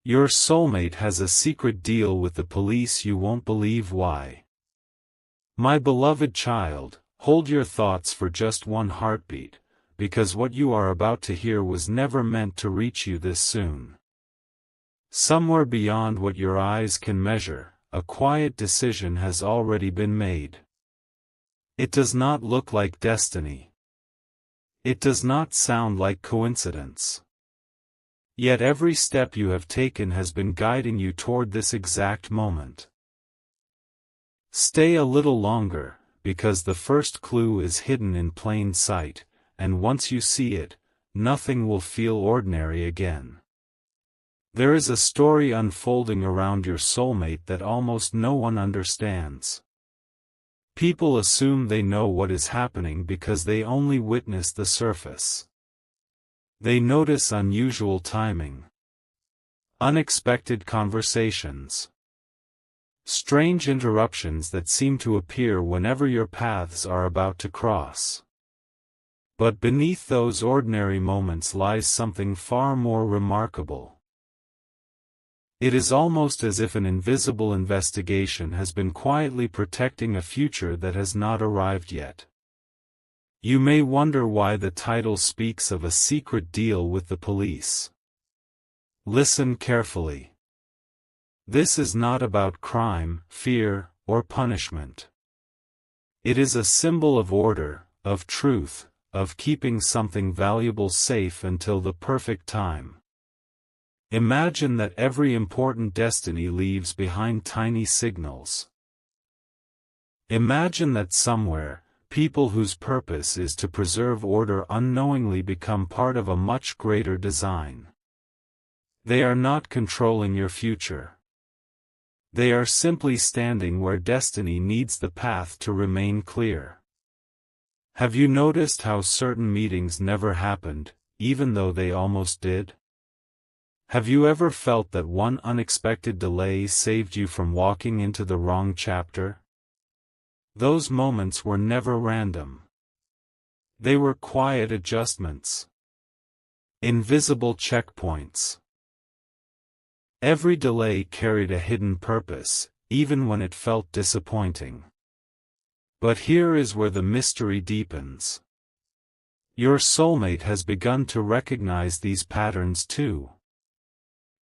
Your soulmate has a secret deal with the police, you won't believe why. My beloved child, hold your thoughts for just one heartbeat, because what you are about to hear was never meant to reach you this soon. Somewhere beyond what your eyes can measure, a quiet decision has already been made. It does not look like destiny. It does not sound like coincidence. Yet every step you have taken has been guiding you toward this exact moment. Stay a little longer, because the first clue is hidden in plain sight, and once you see it, nothing will feel ordinary again. There is a story unfolding around your soulmate that almost no one understands. People assume they know what is happening because they only witness the surface. They notice unusual timing, unexpected conversations, strange interruptions that seem to appear whenever your paths are about to cross. But beneath those ordinary moments lies something far more remarkable. It is almost as if an invisible investigation has been quietly protecting a future that has not arrived yet. You may wonder why the title speaks of a secret deal with the police. Listen carefully. This is not about crime, fear, or punishment. It is a symbol of order, of truth, of keeping something valuable safe until the perfect time. Imagine that every important destiny leaves behind tiny signals. Imagine that somewhere, people whose purpose is to preserve order unknowingly become part of a much greater design. They are not controlling your future. They are simply standing where destiny needs the path to remain clear. Have you noticed how certain meetings never happened, even though they almost did? Have you ever felt that one unexpected delay saved you from walking into the wrong chapter? Those moments were never random. They were quiet adjustments. Invisible checkpoints. Every delay carried a hidden purpose, even when it felt disappointing. But here is where the mystery deepens. Your soulmate has begun to recognize these patterns too.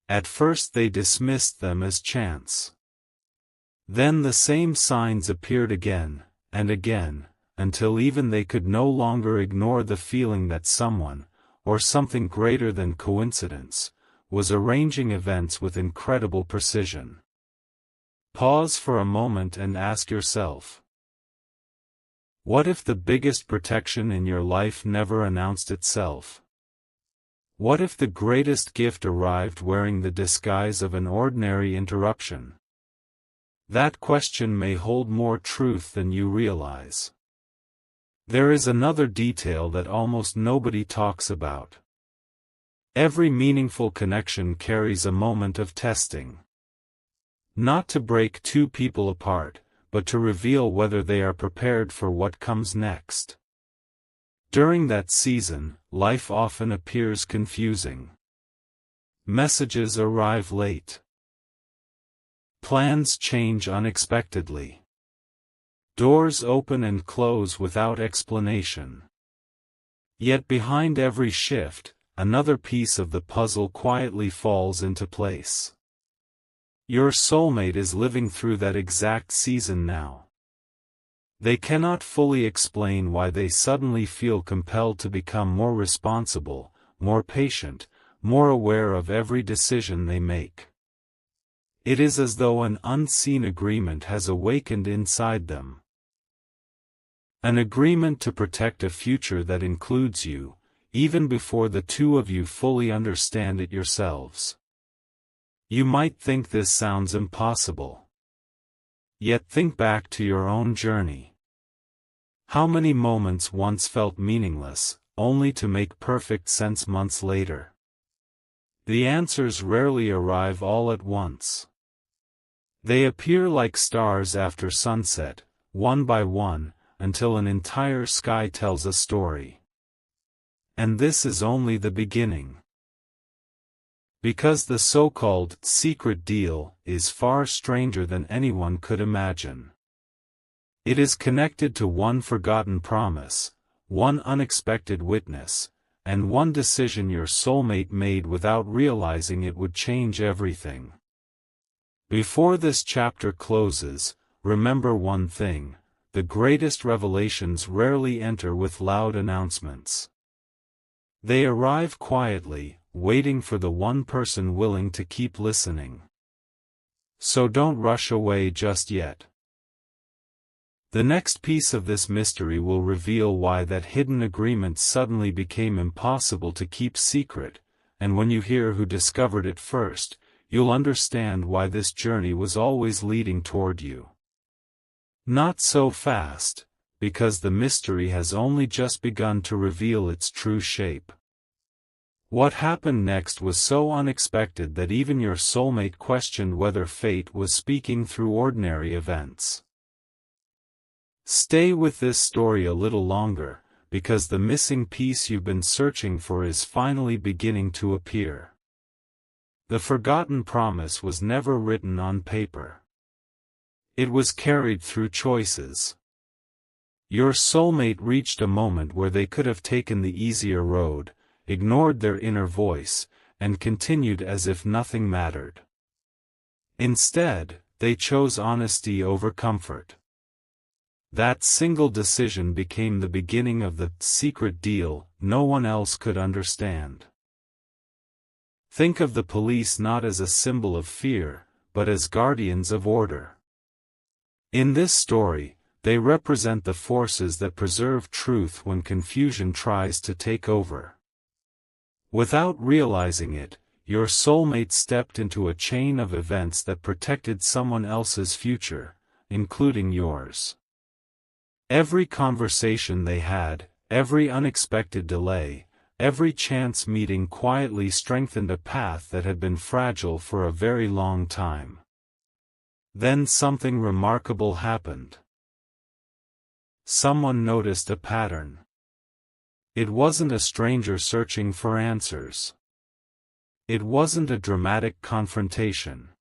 At first they dismissed them as chance. Then the same signs appeared again, and again, until even they could no longer ignore the feeling that someone, or something greater than coincidence, was arranging events with incredible precision. Pause for a moment and ask yourself, what if the biggest protection in your life never announced itself? What if the greatest gift arrived wearing the disguise of an ordinary interruption? That question may hold more truth than you realize. There is another detail that almost nobody talks about. Every meaningful connection carries a moment of testing. Not to break two people apart, but to reveal whether they are prepared for what comes next. During that season, life often appears confusing. Messages arrive late. Plans change unexpectedly. Doors open and close without explanation. Yet behind every shift, another piece of the puzzle quietly falls into place. Your soulmate is living through that exact season now. They cannot fully explain why they suddenly feel compelled to become more responsible, more patient, more aware of every decision they make. It is as though an unseen agreement has awakened inside them. An agreement to protect a future that includes you, even before the two of you fully understand it yourselves. You might think this sounds impossible. Yet think back to your own journey. How many moments once felt meaningless, only to make perfect sense months later? The answers rarely arrive all at once. They appear like stars after sunset, one by one, until an entire sky tells a story. And this is only the beginning. Because the so-called secret deal is far stranger than anyone could imagine. It is connected to one forgotten promise, one unexpected witness, and one decision your soulmate made without realizing it would change everything. Before this chapter closes, remember one thing: the greatest revelations rarely enter with loud announcements. They arrive quietly, waiting for the one person willing to keep listening. So don't rush away just yet. The next piece of this mystery will reveal why that hidden agreement suddenly became impossible to keep secret, and when you hear who discovered it first, you'll understand why this journey was always leading toward you. Not so fast, because the mystery has only just begun to reveal its true shape. What happened next was so unexpected that even your soulmate questioned whether fate was speaking through ordinary events. Stay with this story a little longer, because the missing piece you've been searching for is finally beginning to appear. The forgotten promise was never written on paper. It was carried through choices. Your soulmate reached a moment where they could have taken the easier road, ignored their inner voice, and continued as if nothing mattered. Instead, they chose honesty over comfort. That single decision became the beginning of the secret deal no one else could understand. Think of the police not as a symbol of fear, but as guardians of order. In this story, they represent the forces that preserve truth when confusion tries to take over. Without realizing it, your soulmate stepped into a chain of events that protected someone else's future, including yours. Every conversation they had, every unexpected delay, every chance meeting quietly strengthened a path that had been fragile for a very long time. Then something remarkable happened. Someone noticed a pattern. It wasn't a stranger searching for answers. It wasn't a dramatic confrontation.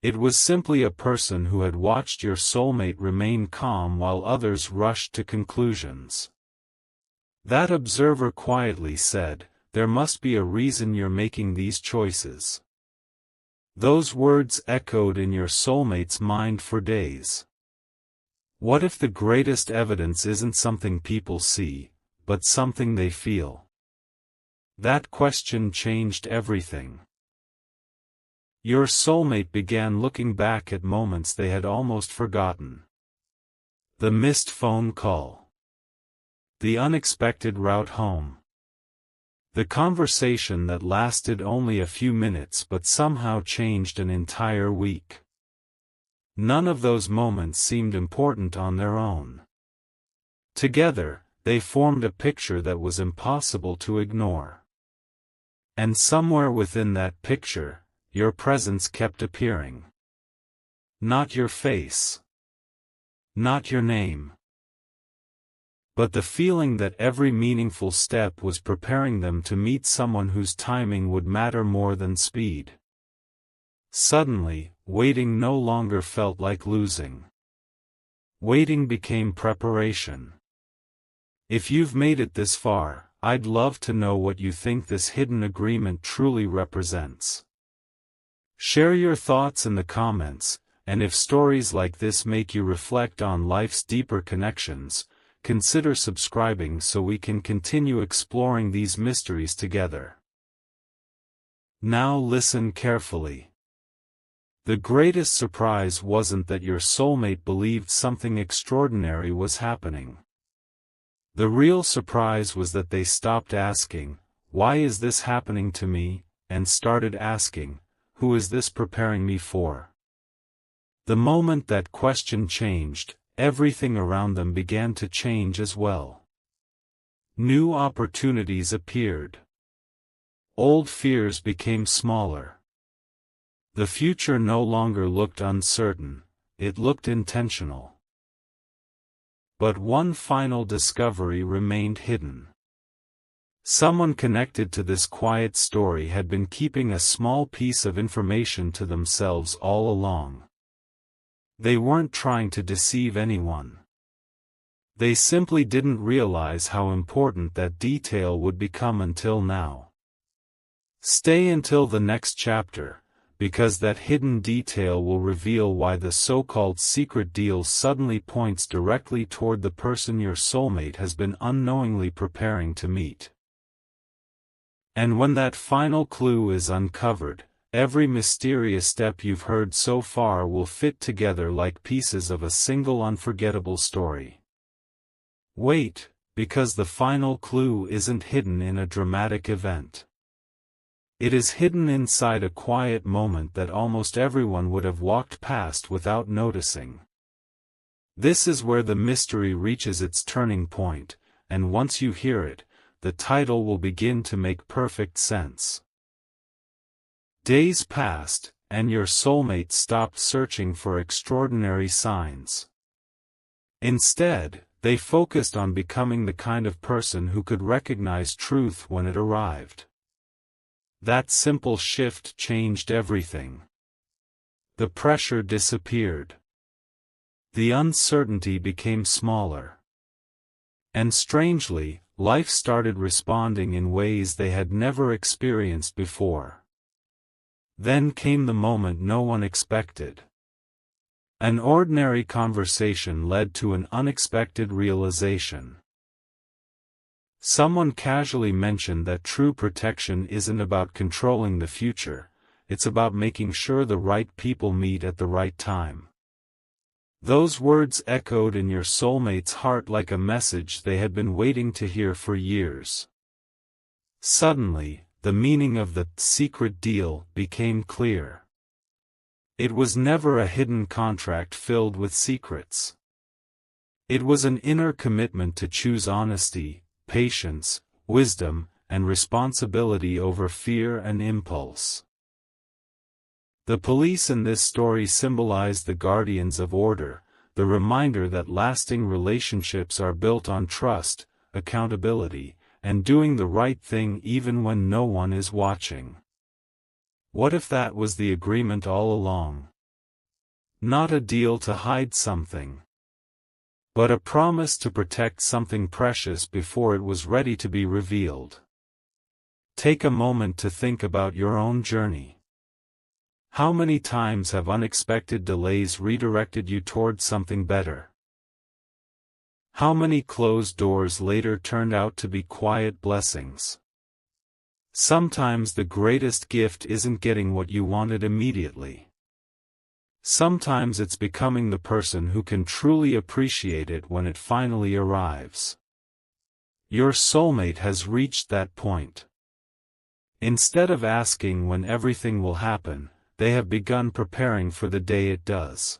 It was simply a person who had watched your soulmate remain calm while others rushed to conclusions. That observer quietly said, "There must be a reason you're making these choices." Those words echoed in your soulmate's mind for days. What if the greatest evidence isn't something people see, but something they feel? That question changed everything. Your soulmate began looking back at moments they had almost forgotten. The missed phone call. The unexpected route home. The conversation that lasted only a few minutes but somehow changed an entire week. None of those moments seemed important on their own. Together, they formed a picture that was impossible to ignore. And somewhere within that picture, your presence kept appearing. Not your face. Not your name. But the feeling that every meaningful step was preparing them to meet someone whose timing would matter more than speed. Suddenly, waiting no longer felt like losing. Waiting became preparation. If you've made it this far, I'd love to know what you think this hidden agreement truly represents. Share your thoughts in the comments, and if stories like this make you reflect on life's deeper connections, consider subscribing so we can continue exploring these mysteries together. Now listen carefully. The greatest surprise wasn't that your soulmate believed something extraordinary was happening. The real surprise was that they stopped asking, "Why is this happening to me?" and started asking, "Who is this preparing me for?" The moment that question changed, everything around them began to change as well. New opportunities appeared. Old fears became smaller. The future no longer looked uncertain, it looked intentional. But one final discovery remained hidden. Someone connected to this quiet story had been keeping a small piece of information to themselves all along. They weren't trying to deceive anyone. They simply didn't realize how important that detail would become until now. Stay until the next chapter, because that hidden detail will reveal why the so-called secret deal suddenly points directly toward the person your soulmate has been unknowingly preparing to meet. And when that final clue is uncovered, every mysterious step you've heard so far will fit together like pieces of a single unforgettable story. Wait, because the final clue isn't hidden in a dramatic event. It is hidden inside a quiet moment that almost everyone would have walked past without noticing. This is where the mystery reaches its turning point, and once you hear it, the title will begin to make perfect sense. Days passed, and your soulmate stopped searching for extraordinary signs. Instead, they focused on becoming the kind of person who could recognize truth when it arrived. That simple shift changed everything. The pressure disappeared. The uncertainty became smaller. And strangely, life started responding in ways they had never experienced before. Then came the moment no one expected. An ordinary conversation led to an unexpected realization. Someone casually mentioned that true protection isn't about controlling the future, it's about making sure the right people meet at the right time. Those words echoed in your soulmate's heart like a message they had been waiting to hear for years. Suddenly, the meaning of the secret deal became clear. It was never a hidden contract filled with secrets. It was an inner commitment to choose honesty, patience, wisdom, and responsibility over fear and impulse. The police in this story symbolize the guardians of order, the reminder that lasting relationships are built on trust, accountability, and doing the right thing even when no one is watching. What if that was the agreement all along? Not a deal to hide something, but a promise to protect something precious before it was ready to be revealed. Take a moment to think about your own journey. How many times have unexpected delays redirected you toward something better? How many closed doors later turned out to be quiet blessings? Sometimes the greatest gift isn't getting what you wanted immediately. Sometimes it's becoming the person who can truly appreciate it when it finally arrives. Your soulmate has reached that point. Instead of asking when everything will happen, they have begun preparing for the day it does.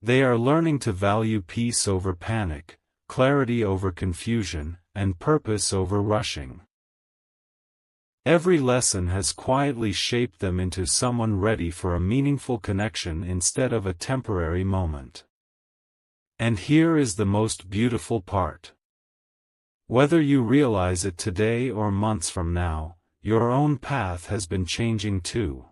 They are learning to value peace over panic, clarity over confusion, and purpose over rushing. Every lesson has quietly shaped them into someone ready for a meaningful connection instead of a temporary moment. And here is the most beautiful part. Whether you realize it today or months from now, your own path has been changing too.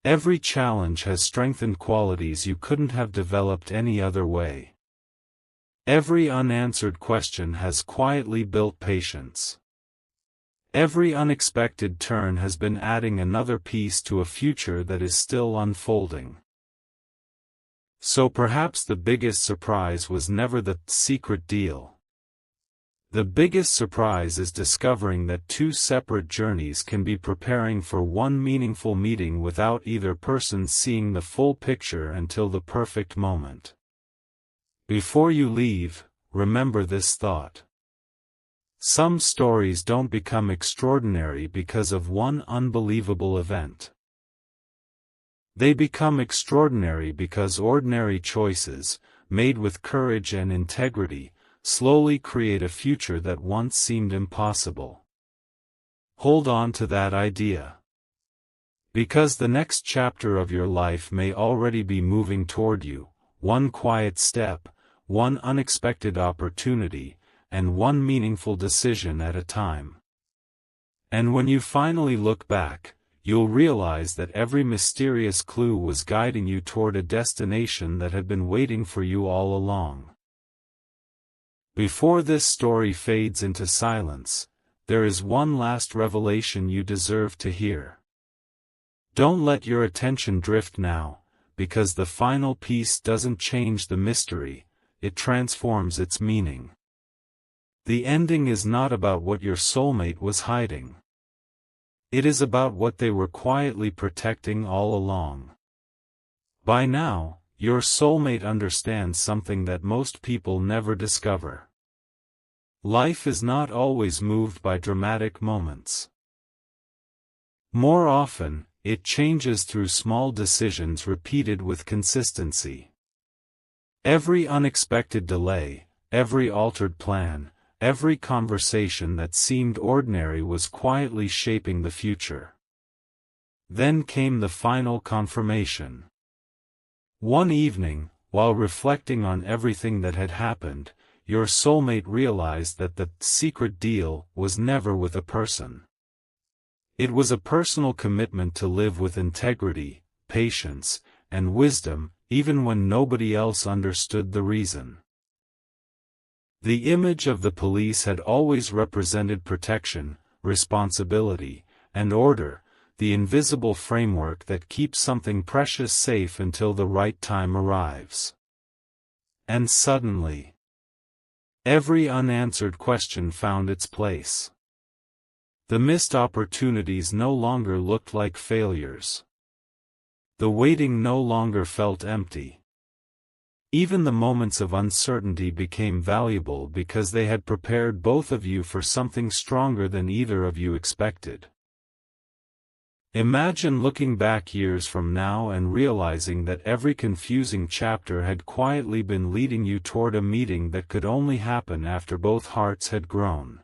Every challenge has strengthened qualities you couldn't have developed any other way. Every unanswered question has quietly built patience. Every unexpected turn has been adding another piece to a future that is still unfolding. So perhaps the biggest surprise was never the secret deal. The biggest surprise is discovering that two separate journeys can be preparing for one meaningful meeting without either person seeing the full picture until the perfect moment. Before you leave, remember this thought. Some stories don't become extraordinary because of one unbelievable event. They become extraordinary because ordinary choices, made with courage and integrity, slowly create a future that once seemed impossible. Hold on to that idea. Because the next chapter of your life may already be moving toward you, one quiet step, one unexpected opportunity, and one meaningful decision at a time. And when you finally look back, you'll realize that every mysterious clue was guiding you toward a destination that had been waiting for you all along. Before this story fades into silence, there is one last revelation you deserve to hear. Don't let your attention drift now, because the final piece doesn't change the mystery, it transforms its meaning. The ending is not about what your soulmate was hiding. It is about what they were quietly protecting all along. By now, your soulmate understands something that most people never discover. Life is not always moved by dramatic moments. More often, it changes through small decisions repeated with consistency. Every unexpected delay, every altered plan, every conversation that seemed ordinary was quietly shaping the future. Then came the final confirmation. One evening, while reflecting on everything that had happened, your soulmate realized that the secret deal was never with a person. It was a personal commitment to live with integrity, patience, and wisdom, even when nobody else understood the reason. The image of the police had always represented protection, responsibility, and order, the invisible framework that keeps something precious safe until the right time arrives. And suddenly, every unanswered question found its place. The missed opportunities no longer looked like failures. The waiting no longer felt empty. Even the moments of uncertainty became valuable because they had prepared both of you for something stronger than either of you expected. Imagine looking back years from now and realizing that every confusing chapter had quietly been leading you toward a meeting that could only happen after both hearts had grown.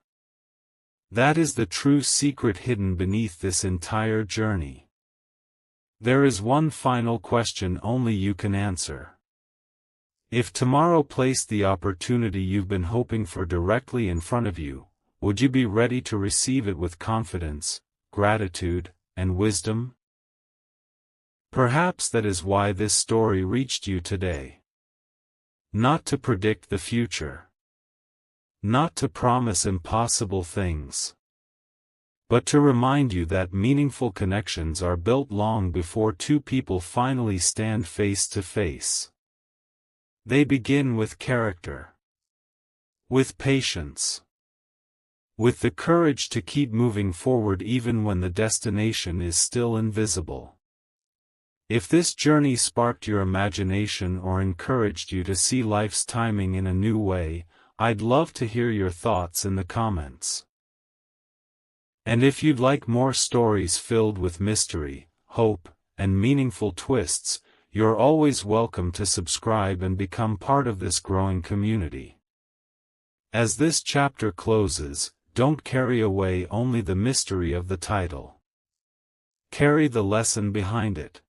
That is the true secret hidden beneath this entire journey. There is one final question only you can answer. If tomorrow placed the opportunity you've been hoping for directly in front of you, would you be ready to receive it with confidence, gratitude, and wisdom? Perhaps that is why this story reached you today. Not to predict the future. Not to promise impossible things. But to remind you that meaningful connections are built long before two people finally stand face to face. They begin with character. With patience. With the courage to keep moving forward even when the destination is still invisible. If this journey sparked your imagination or encouraged you to see life's timing in a new way, I'd love to hear your thoughts in the comments. And if you'd like more stories filled with mystery, hope, and meaningful twists, you're always welcome to subscribe and become part of this growing community. As this chapter closes, don't carry away only the mystery of the title. Carry the lesson behind it.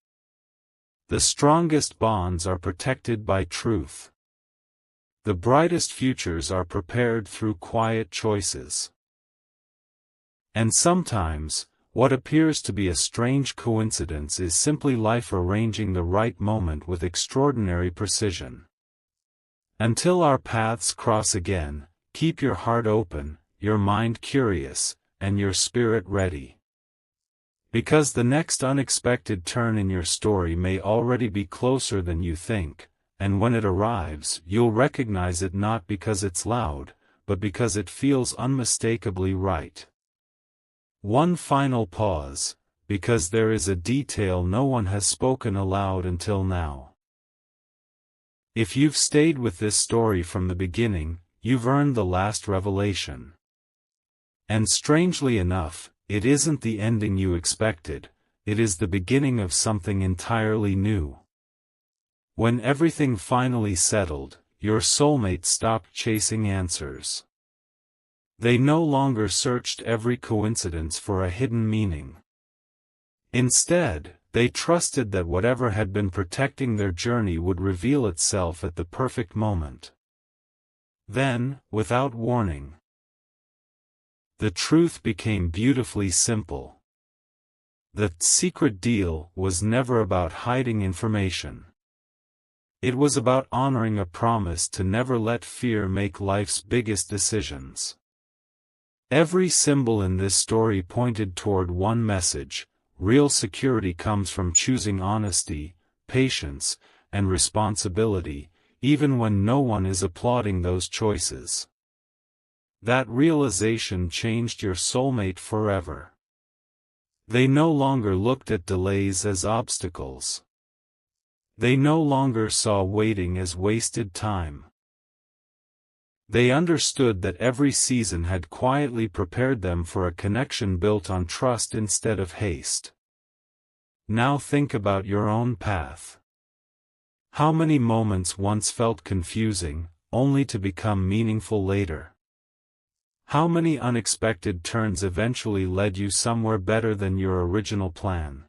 The strongest bonds are protected by truth. The brightest futures are prepared through quiet choices. And sometimes, what appears to be a strange coincidence is simply life arranging the right moment with extraordinary precision. Until our paths cross again, keep your heart open, your mind curious, and your spirit ready. Because the next unexpected turn in your story may already be closer than you think, and when it arrives, you'll recognize it not because it's loud, but because it feels unmistakably right. One final pause, because there is a detail no one has spoken aloud until now. If you've stayed with this story from the beginning, you've earned the last revelation. And strangely enough, it isn't the ending you expected, it is the beginning of something entirely new. When everything finally settled, your soulmate stopped chasing answers. They no longer searched every coincidence for a hidden meaning. Instead, they trusted that whatever had been protecting their journey would reveal itself at the perfect moment. Then, without warning, the truth became beautifully simple. The secret deal was never about hiding information. It was about honoring a promise to never let fear make life's biggest decisions. Every symbol in this story pointed toward one message: real security comes from choosing honesty, patience, and responsibility, even when no one is applauding those choices. That realization changed your soulmate forever. They no longer looked at delays as obstacles. They no longer saw waiting as wasted time. They understood that every season had quietly prepared them for a connection built on trust instead of haste. Now think about your own path. How many moments once felt confusing, only to become meaningful later? How many unexpected turns eventually led you somewhere better than your original plan?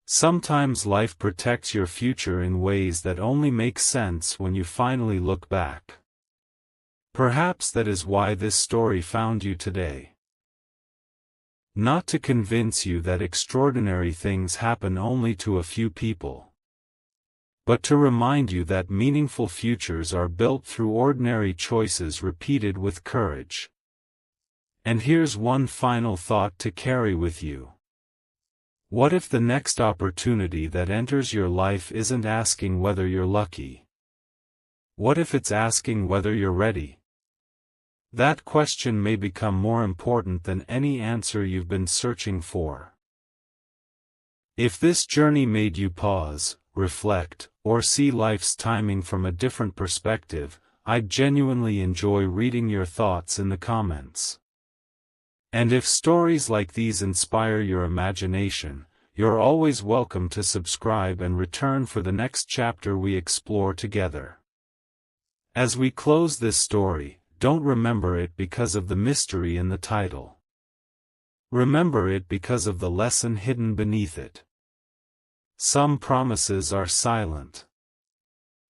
Sometimes life protects your future in ways that only make sense when you finally look back. Perhaps that is why this story found you today. Not to convince you that extraordinary things happen only to a few people, but to remind you that meaningful futures are built through ordinary choices repeated with courage. And here's one final thought to carry with you. What if the next opportunity that enters your life isn't asking whether you're lucky? What if it's asking whether you're ready? That question may become more important than any answer you've been searching for. If this journey made you pause, reflect, or see life's timing from a different perspective, I'd genuinely enjoy reading your thoughts in the comments. And if stories like these inspire your imagination, you're always welcome to subscribe and return for the next chapter we explore together. As we close this story, don't remember it because of the mystery in the title. Remember it because of the lesson hidden beneath it. Some promises are silent.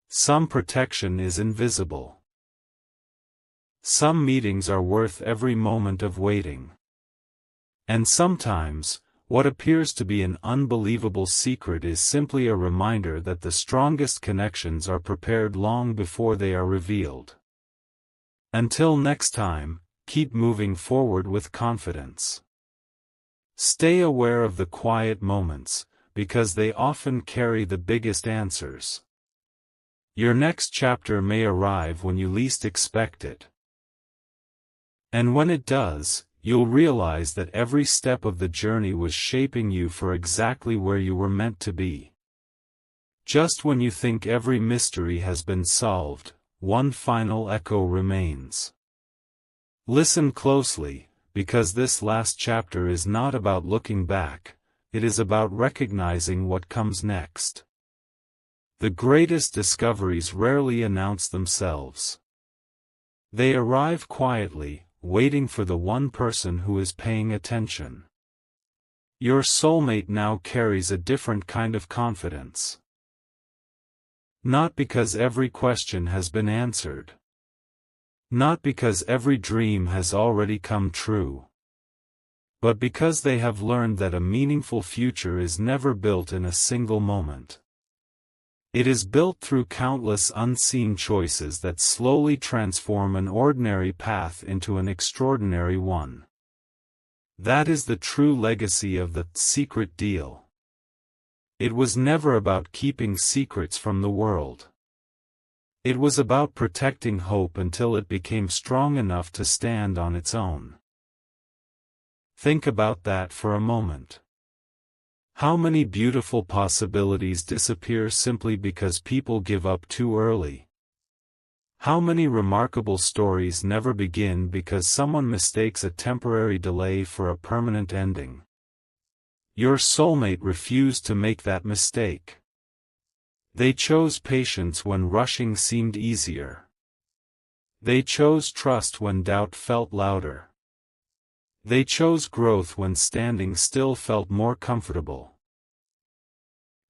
Some protection is invisible. Some meetings are worth every moment of waiting. And sometimes, what appears to be an unbelievable secret is simply a reminder that the strongest connections are prepared long before they are revealed. Until next time, keep moving forward with confidence. Stay aware of the quiet moments, because they often carry the biggest answers. Your next chapter may arrive when you least expect it. And when it does, you'll realize that every step of the journey was shaping you for exactly where you were meant to be. Just when you think every mystery has been solved, one final echo remains. Listen closely, because this last chapter is not about looking back, it is about recognizing what comes next. The greatest discoveries rarely announce themselves. They arrive quietly, waiting for the one person who is paying attention. Your soulmate now carries a different kind of confidence. Not because every question has been answered. Not because every dream has already come true. But because they have learned that a meaningful future is never built in a single moment. It is built through countless unseen choices that slowly transform an ordinary path into an extraordinary one. That is the true legacy of the secret deal. It was never about keeping secrets from the world. It was about protecting hope until it became strong enough to stand on its own. Think about that for a moment. How many beautiful possibilities disappear simply because people give up too early? How many remarkable stories never begin because someone mistakes a temporary delay for a permanent ending? Your soulmate refused to make that mistake. They chose patience when rushing seemed easier. They chose trust when doubt felt louder. They chose growth when standing still felt more comfortable.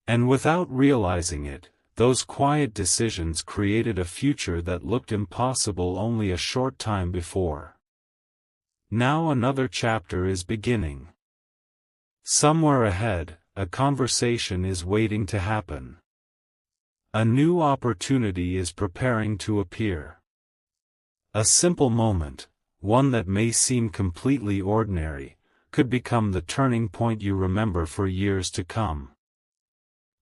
And without realizing it, those quiet decisions created a future that looked impossible only a short time before. Now another chapter is beginning. Somewhere ahead, a conversation is waiting to happen. A new opportunity is preparing to appear. A simple moment, one that may seem completely ordinary, could become the turning point you remember for years to come.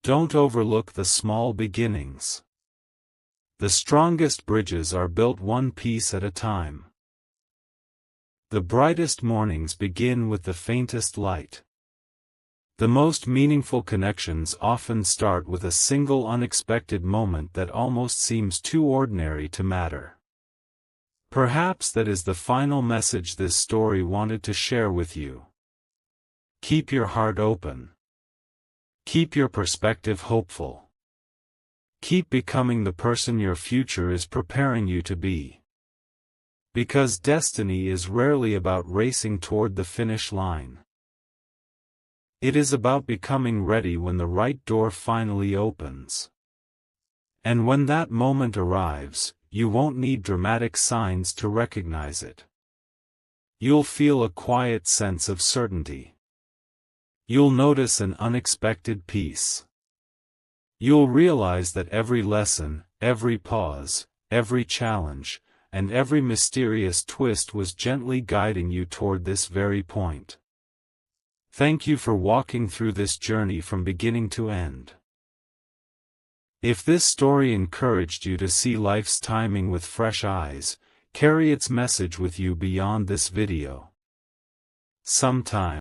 Don't overlook the small beginnings. The strongest bridges are built one piece at a time. The brightest mornings begin with the faintest light. The most meaningful connections often start with a single unexpected moment that almost seems too ordinary to matter. Perhaps that is the final message this story wanted to share with you. Keep your heart open. Keep your perspective hopeful. Keep becoming the person your future is preparing you to be. Because destiny is rarely about racing toward the finish line. It is about becoming ready when the right door finally opens. And when that moment arrives, you won't need dramatic signs to recognize it. You'll feel a quiet sense of certainty. You'll notice an unexpected peace. You'll realize that every lesson, every pause, every challenge, and every mysterious twist was gently guiding you toward this very point. Thank you for walking through this journey from beginning to end. If this story encouraged you to see life's timing with fresh eyes, carry its message with you beyond this video. Sometime